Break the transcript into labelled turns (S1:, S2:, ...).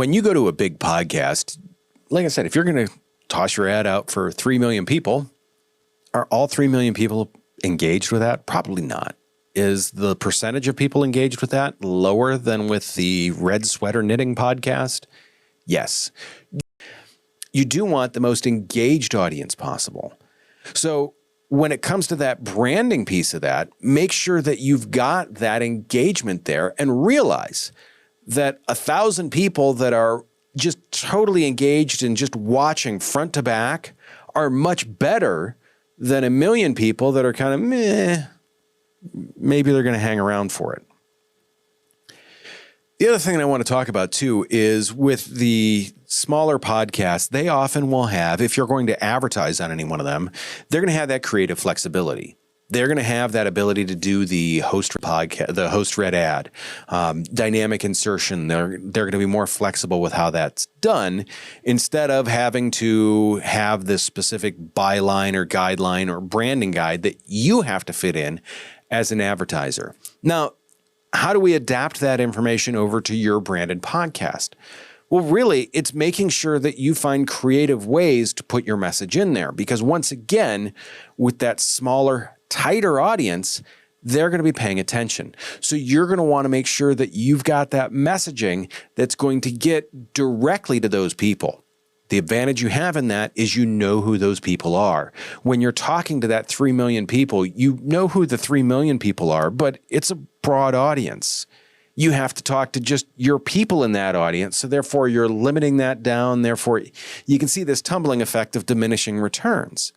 S1: When you go to a big podcast, like I said, if you're going to toss your ad out for 3 million people, are all 3 million people engaged with that? Probably not. Is the percentage of people engaged with that lower than with the Red Sweater Knitting podcast? Yes. You do want the most engaged audience possible. So when it comes to that branding piece of that, make sure that you've got that engagement there and realize that 1,000 people that are just totally engaged and just watching front to back are much better than 1 million people that are kind of meh. Maybe they're going to hang around for it. The other thing I want to talk about too is with the smaller podcasts, they often will have, if you're going to advertise on any one of them, they're going to have that creative flexibility. They're going to have that ability to do the host podcast, the host read ad, dynamic insertion. They're going to be more flexible with how that's done instead of having to have this specific byline or guideline or branding guide that you have to fit in as an advertiser. Now, how do we adapt that information over to your branded podcast? Well, really, it's making sure that you find creative ways to put your message in there. Because once again, with that smaller, tighter audience, they're going to be paying attention. So you're going to want to make sure that you've got that messaging that's going to get directly to those people. The advantage you have in that is you know who those people are. When you're talking to that 3 million people, you know who the 3 million people are, but it's a broad audience. You have to talk to just your people in that audience. So therefore, you're limiting that down. Therefore, you can see this tumbling effect of diminishing returns.